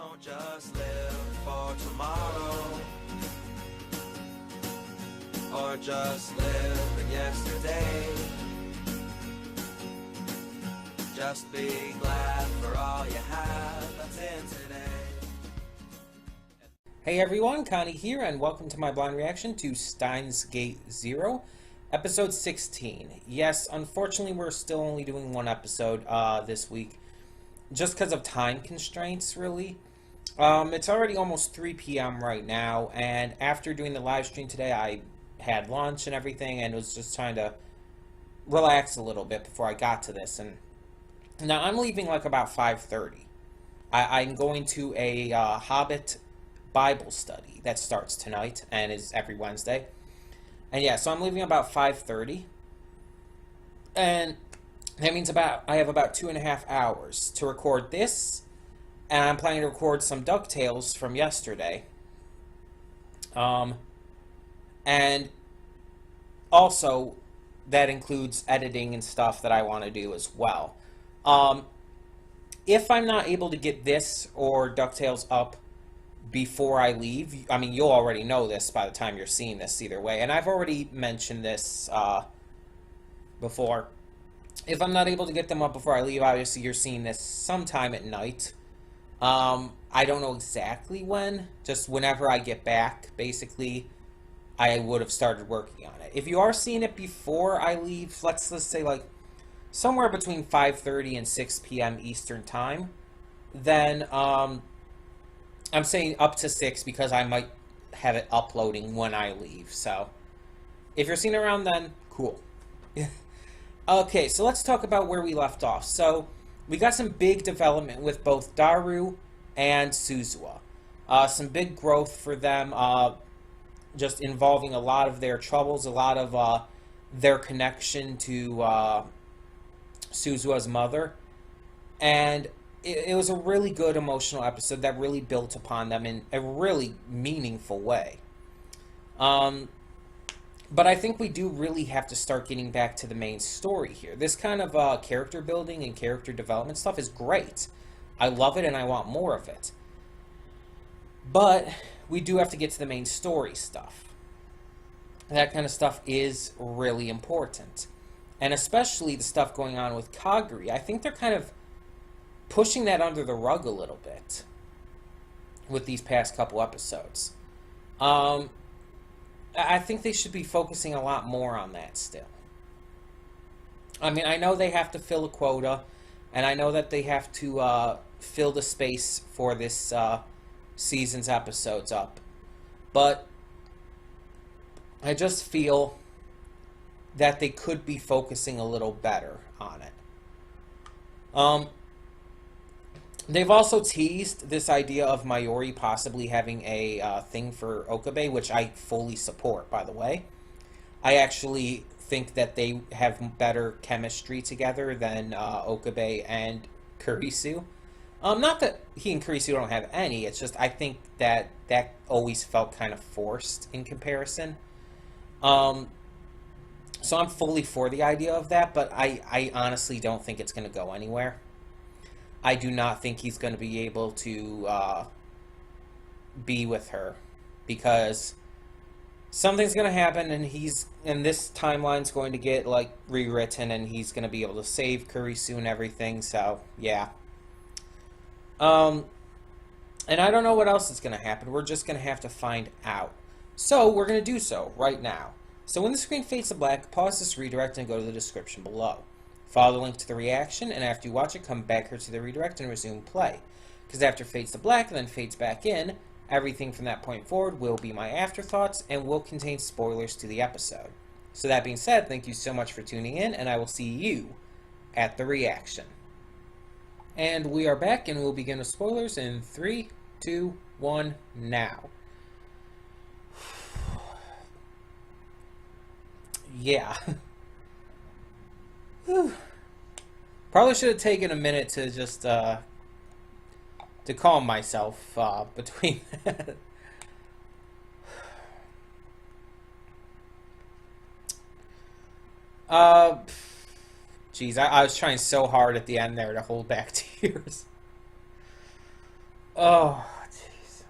Don't just live for tomorrow, or just live in yesterday. Just be glad for all you have that's in today. Hey everyone, Connie here, and welcome to my blind reaction to Steins Gate 0, episode 16. Yes, unfortunately we're still only doing one episode this week, just because of time constraints, really. It's already almost 3 p.m. right now, and after doing the live stream today, I had lunch and everything, and was just trying to relax a little bit before I got to this. And now I'm leaving like about 5:30. I'm going to a Hobbit Bible study that starts tonight and is every Wednesday. And yeah, so I'm leaving about 5:30. And that means I have about 2.5 hours to record this. And I'm planning to record some DuckTales from yesterday. And also, that includes editing and stuff that I want to do as well. If I'm not able to get this or DuckTales up before I leave, I mean, you'll already know this by the time you're seeing this either way, and I've already mentioned this before. If I'm not able to get them up before I leave, obviously you're seeing this sometime at night. I don't know exactly when, just whenever I get back, basically, I would have started working on it. If you are seeing it before I leave, let's say like somewhere between 5:30 and 6 p.m. Eastern Time, then I'm saying up to 6 because I might have it uploading when I leave. So if you're seeing it around then, cool. Okay, so let's talk about where we left off. So we got some big development with both Daru and Suzuha. Some big growth for them, just involving a lot of their troubles, a lot of their connection to Suzuha's mother. And it was a really good emotional episode that really built upon them in a really meaningful way. But I think we do really have to start getting back to the main story here. This kind of character building and character development stuff is great. I love it and I want more of it. But we do have to get to the main story stuff. That kind of stuff is really important. And especially the stuff going on with Kaguri. I think they're kind of pushing that under the rug a little bit with these past couple episodes. I think they should be focusing a lot more on that still. I mean, I know they have to fill a quota, and I know that they have to fill the space for this season's episodes up. But I just feel that they could be focusing a little better on it. They've also teased this idea of MAYURI possibly having a thing for Okabe, which I fully support, by the way. I actually think that they have better chemistry together than Okabe and Kurisu. Not that he and Kurisu don't have any, it's just I think that always felt kind of forced in comparison. So I'm fully for the idea of that, but I honestly don't think it's going to go anywhere. I do not think he's going to be able to be with her because something's going to happen and this timeline's going to get like rewritten and he's going to be able to save Kurisu and everything. So yeah. And I don't know what else is going to happen. We're just going to have to find out. So we're going to do so right now. So when the screen fades to black, pause this redirect and go to the description below. Follow the link to the reaction, and after you watch it, come back here to the redirect and resume play. Because after it fades to black and then fades back in, everything from that point forward will be my afterthoughts and will contain spoilers to the episode. So that being said, thank you so much for tuning in, and I will see you at the reaction. And we are back, and we'll begin with spoilers in 3, 2, 1, now. Yeah. Probably should have taken a minute to just to calm myself between that. Geez, I was trying so hard at the end there to hold back tears. Oh, jeez.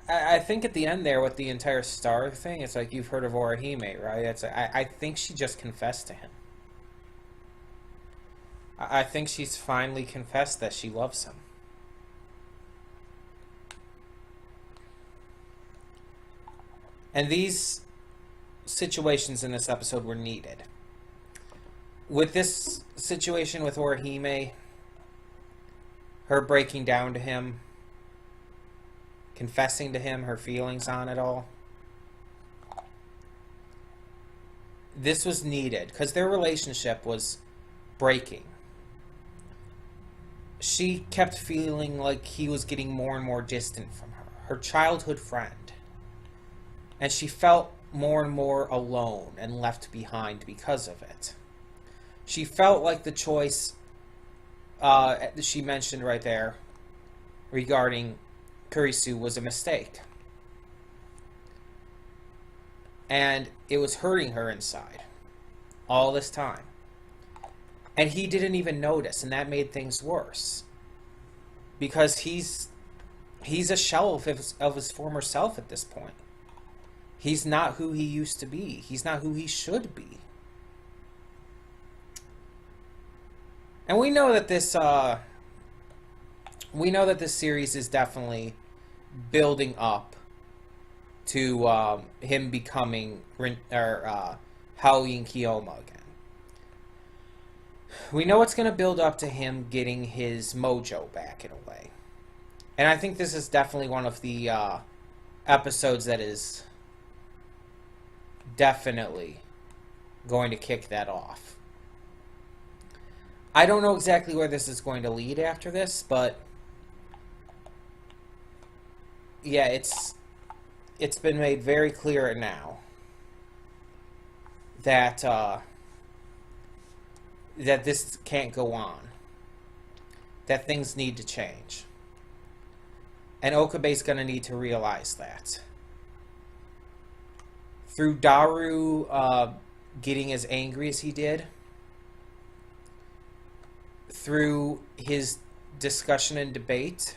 I think at the end there with the entire star thing, it's like you've heard of Orihime, right? I think she just confessed to him. I think she's finally confessed that she loves him. And these situations in this episode were needed. With this situation with Orihime, her breaking down to him, confessing to him her feelings on it all, this was needed because their relationship was breaking. She kept feeling like he was getting more and more distant from her childhood friend. And she felt more and more alone and left behind because of it. She felt like the choice she mentioned right there regarding Kurisu was a mistake. And it was hurting her inside all this time. And he didn't even notice, and that made things worse. Because he's a shell of his former self at this point. He's not who he used to be. He's not who he should be. And we know that this series is definitely building up to him becoming Haoyin Kiyoma again. We know it's going to build up to him getting his mojo back in a way. And I think this is definitely one of the episodes that is definitely going to kick that off. I don't know exactly where this is going to lead after this, but yeah, it's been made very clear now that that this can't go on. That things need to change. And Okabe's going to need to realize that. Through Daru getting as angry as he did, through his discussion and debate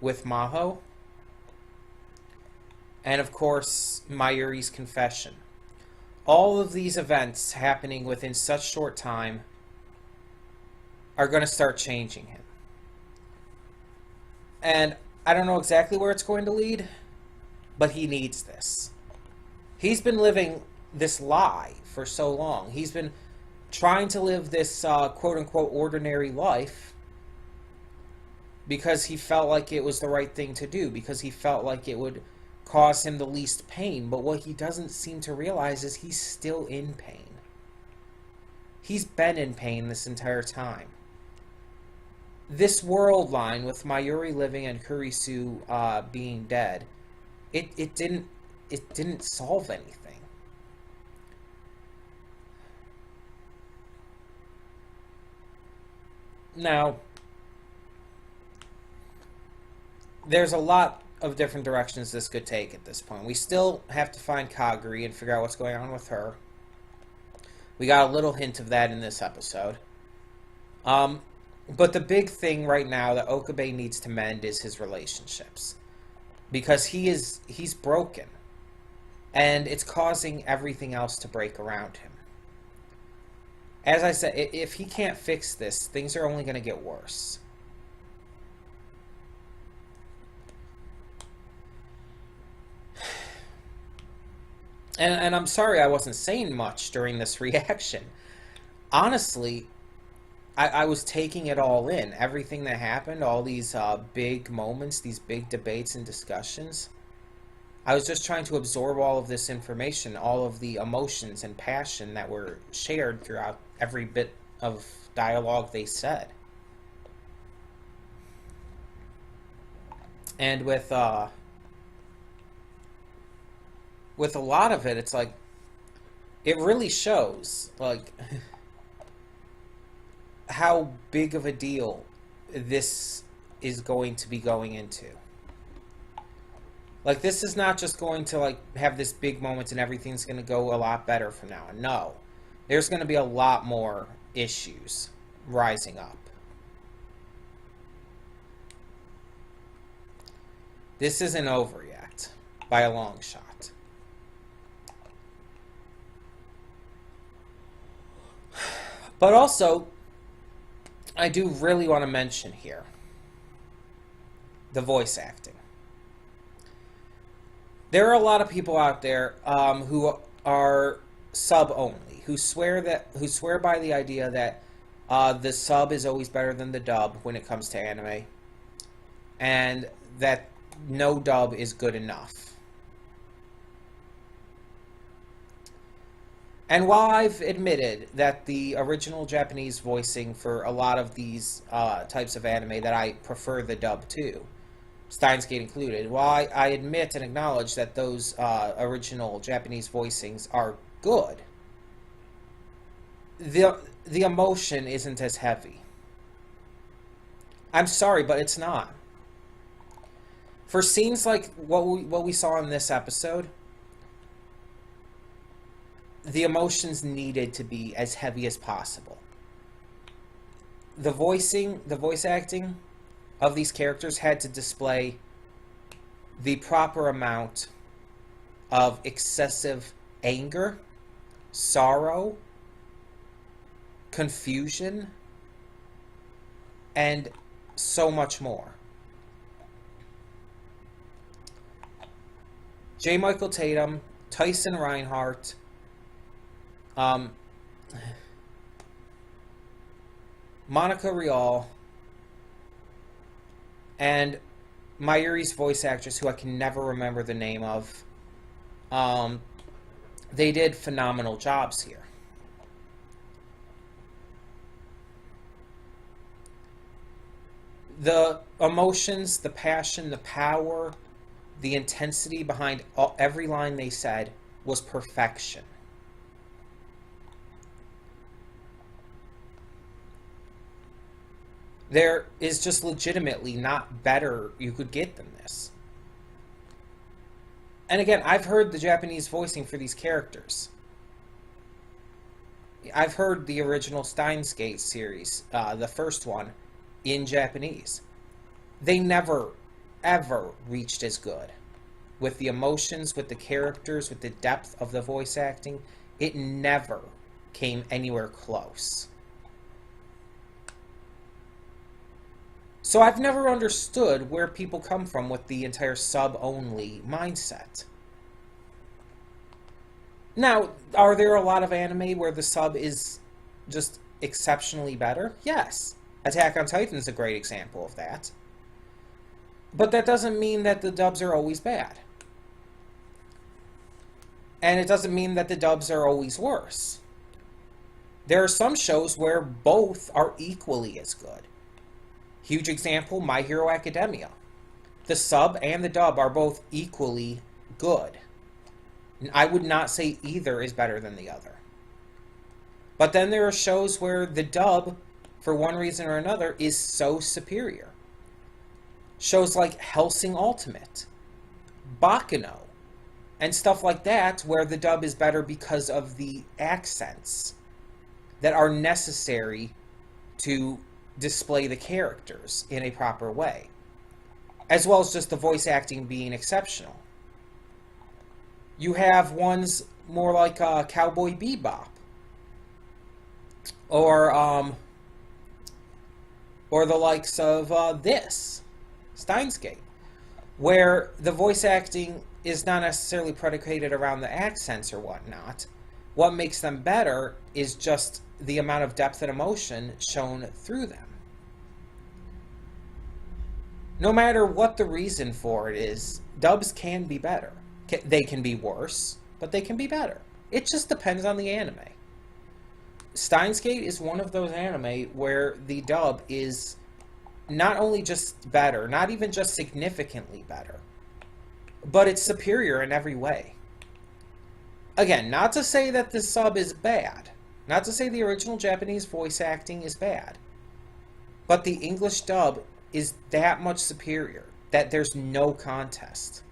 with Maho, and of course Mayuri's confession. All of these events happening within such short time are going to start changing him. And I don't know exactly where it's going to lead, but he needs this. He's been living this lie for so long. He's been trying to live this quote-unquote ordinary life because he felt like it was the right thing to do, because he felt like it would cause him the least pain. But what he doesn't seem to realize is he's still in pain. He's been in pain this entire time. This world line with Mayuri living and Kurisu being dead, it didn't solve anything. Now, there's a lot of different directions this could take at this point. We still have to find Kaguri and figure out what's going on with her. We got a little hint of that in this episode. But the big thing right now that Okabe needs to mend is his relationships. Because he's broken. And it's causing everything else to break around him. As I said, if he can't fix this, things are only going to get worse. And I'm sorry I wasn't saying much during this reaction. Honestly, I was taking it all in. Everything that happened, all these big moments, these big debates and discussions. I was just trying to absorb all of this information, all of the emotions and passion that were shared throughout every bit of dialogue they said. And with a lot of it, it's like, it really shows, like, how big of a deal this is going to be going into. Like, this is not just going to, like, have this big moment and everything's going to go a lot better from now on. No. there's going to be a lot more issues rising up. This isn't over yet, by a long shot. But also, I do really want to mention here the voice acting. There are a lot of people out there who are sub only, who swear by the idea that the sub is always better than the dub when it comes to anime, and that no dub is good enough. And while I've admitted that the original Japanese voicing for a lot of these types of anime that I prefer the dub to, Steins included, while I admit and acknowledge that those original Japanese voicings are good, the emotion isn't as heavy. I'm sorry, but it's not. For scenes like what we saw in this episode, the emotions needed to be as heavy as possible. The voice acting of these characters had to display the proper amount of excessive anger, sorrow, confusion, and so much more. J. Michael Tatum, Tyson Reinhardt, Monica Rial, and MAYURI's voice actress, who I can never remember the name of, they did phenomenal jobs here. The emotions, the passion, the power, the intensity behind every line they said was perfection. There is just legitimately not better you could get than this. And again, I've heard the Japanese voicing for these characters. I've heard the original Steins series, the first one, in Japanese. They never, ever reached as good. With the emotions, with the characters, with the depth of the voice acting, it never came anywhere close. So I've never understood where people come from with the entire sub-only mindset. Now, are there a lot of anime where the sub is just exceptionally better? Yes. Attack on Titan is a great example of that. But that doesn't mean that the dubs are always bad. And it doesn't mean that the dubs are always worse. There are some shows where both are equally as good. Huge example, My Hero Academia. The sub and the dub are both equally good. I would not say either is better than the other. But then there are shows where the dub, for one reason or another, is so superior. Shows like Hellsing Ultimate, Baccano, and stuff like that, where the dub is better because of the accents that are necessary to display the characters in a proper way, as well as just the voice acting being exceptional. You have ones more like Cowboy Bebop, or the likes of this, Steins Gate, where the voice acting is not necessarily predicated around the accents or whatnot. What makes them better is just the amount of depth and emotion shown through them. No matter what the reason for it is, dubs can be better. They can be worse, but they can be better. It just depends on the anime. Steins Gate is one of those anime where the dub is not only just better, not even just significantly better, but it's superior in every way. Again, not to say that the sub is bad, not to say the original Japanese voice acting is bad, but the English dub is that much superior that there's no contest.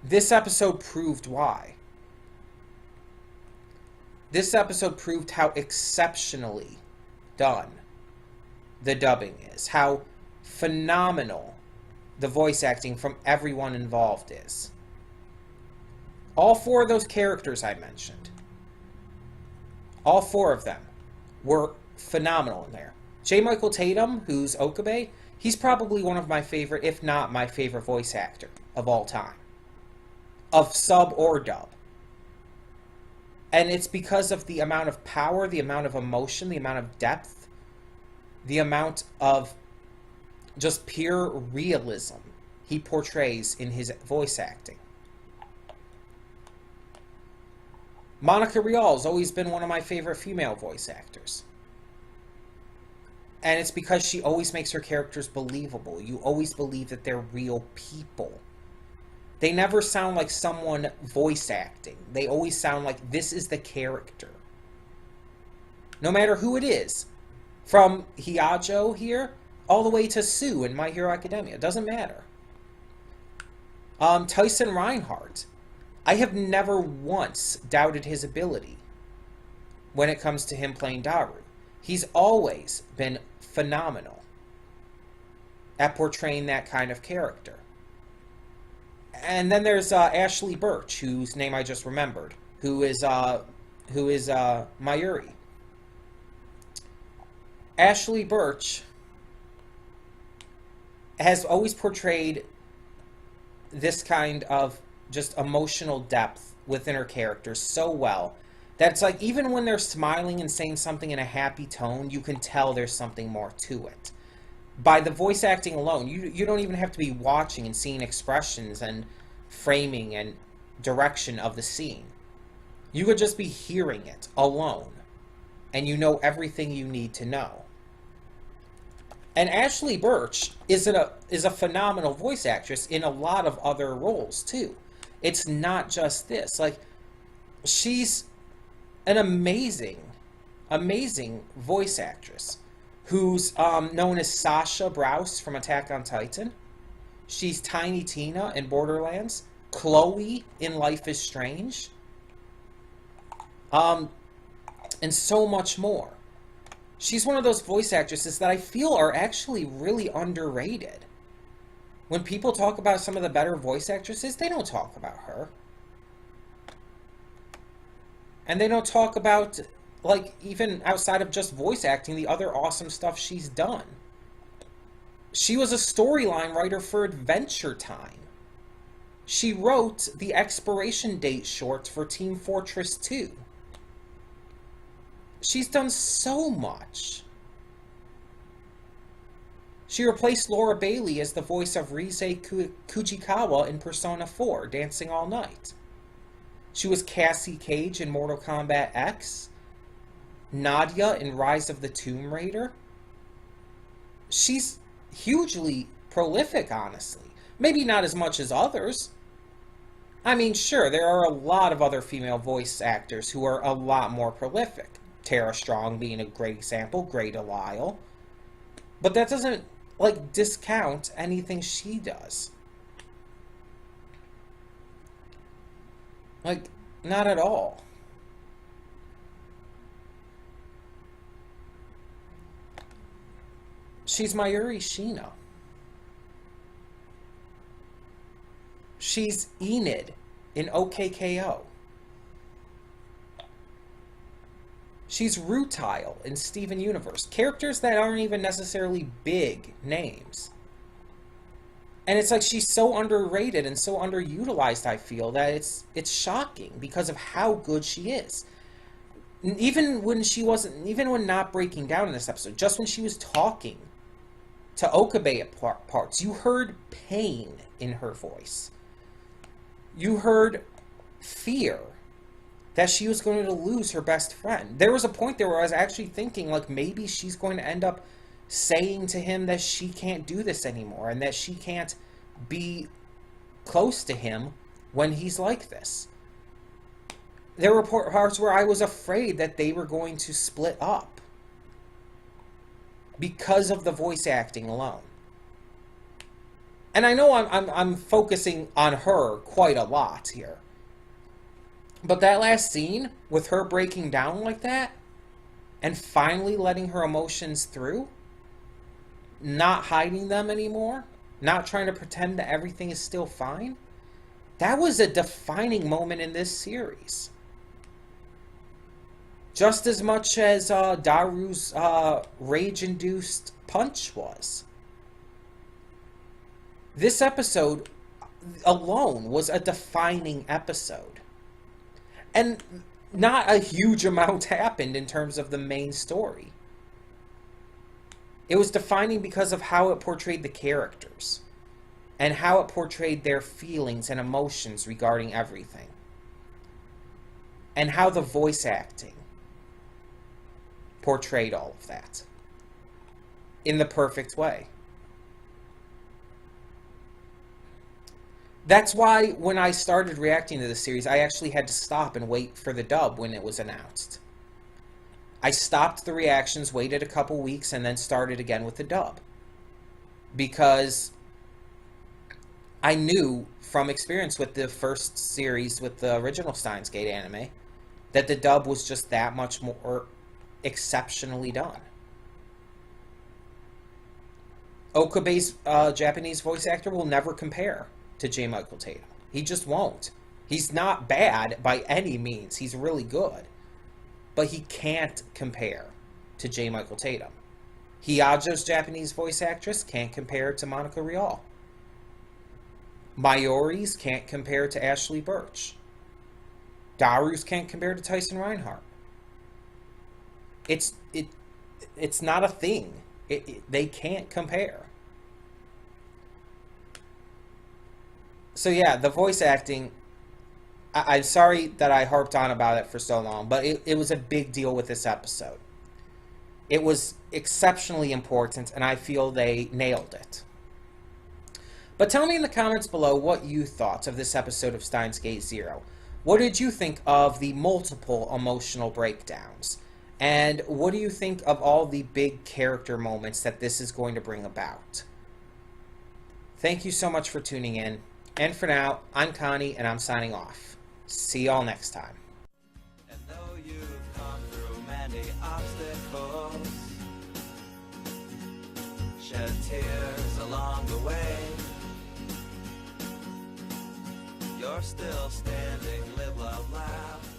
This episode proved why. This episode proved how exceptionally done the dubbing is, how phenomenal the voice acting from everyone involved is. All 4 of those characters I mentioned, all 4 of them were phenomenal in there. J. Michael Tatum, who's Okabe, he's probably one of my favorite, if not my favorite voice actor of all time, of sub or dub. And it's because of the amount of power, the amount of emotion, the amount of depth, the amount of just pure realism he portrays in his voice acting. Monica Rial's always been one of my favorite female voice actors. And it's because she always makes her characters believable. You always believe that they're real people. They never sound like someone voice acting. They always sound like this is the character. No matter who it is. From Hyajo here, all the way to Sue in My Hero Academia. It doesn't matter. Tyson Reinhardt. I have never once doubted his ability when it comes to him playing Daru. He's always been phenomenal at portraying that kind of character. And then there's Ashley Birch, whose name I just remembered, who is Mayuri. Ashley Birch has always portrayed this kind of just emotional depth within her characters so well that it's like even when they're smiling and saying something in a happy tone, you can tell there's something more to it. By the voice acting alone, you don't even have to be watching and seeing expressions and framing and direction of the scene. You could just be hearing it alone, and you know everything you need to know. And Ashley Birch is a phenomenal voice actress in a lot of other roles too. It's not just this. Like, she's an amazing voice actress who's known as Sasha Browse from Attack on Titan. She's Tiny Tina in Borderlands, Chloe in Life is Strange, and so much more. She's one of those voice actresses that I feel are actually really underrated. When people talk about some of the better voice actresses, they don't talk about her. And they don't talk about, like, even outside of just voice acting, the other awesome stuff she's done. She was a storyline writer for Adventure Time. She wrote the expiration date short for Team Fortress 2. She's done so much. She replaced Laura Bailey as the voice of Rise Kujikawa in Persona 4, Dancing All Night. She was Cassie Cage in Mortal Kombat X, Nadia in Rise of the Tomb Raider. She's hugely prolific, honestly. Maybe not as much as others. I mean, sure, there are a lot of other female voice actors who are a lot more prolific. Tara Strong being a great example, Greta Lyle. But that doesn't, like, discount anything she does. Like, not at all. She's Mayuri Shino. She's Enid in OKKO. She's Rutile in Steven Universe. Characters that aren't even necessarily big names. And it's like she's so underrated and so underutilized, I feel, that it's shocking because of how good she is. Even when not breaking down in this episode, just when she was talking to Okabe at parts, you heard pain in her voice. You heard fear that she was going to lose her best friend. There was a point there where I was actually thinking, like, maybe she's going to end up saying to him that she can't do this anymore and that she can't be close to him when he's like this. There were parts where I was afraid that they were going to split up because of the voice acting alone. And I know I'm focusing on her quite a lot here. But that last scene with her breaking down like that and finally letting her emotions through, not hiding them anymore, not trying to pretend that everything is still fine, that was a defining moment in this series. Just as much as Daru's rage-induced punch was. This episode alone was a defining episode. And not a huge amount happened in terms of the main story. It was defining because of how it portrayed the characters and how it portrayed their feelings and emotions regarding everything. And how the voice acting portrayed all of that in the perfect way. That's why when I started reacting to the series, I actually had to stop and wait for the dub when it was announced. I stopped the reactions, waited a couple weeks, and then started again with the dub. Because I knew from experience with the first series with the original Steins Gate anime that the dub was just that much more exceptionally done. Okabe's Japanese voice actor will never compare to J. Michael Tatum. He just won't. He's not bad by any means. He's really good. But he can't compare to J. Michael Tatum. Hyajo's Japanese voice actress can't compare to Monica Rial. Mayuri's can't compare to Ashley Birch. Daru's can't compare to Tyson Reinhardt. It's not a thing. They can't compare. So yeah, the voice acting, I'm sorry that I harped on about it for so long, but it was a big deal with this episode. It was exceptionally important, and I feel they nailed it. But tell me in the comments below what you thought of this episode of Steins Gate Zero. What did you think of the multiple emotional breakdowns? And what do you think of all the big character moments that this is going to bring about? Thank you so much for tuning in. And for now, I'm Connie, and I'm signing off. See y'all next time. And though you've come through many obstacles, shed tears along the way, you're still standing, live, love, laugh.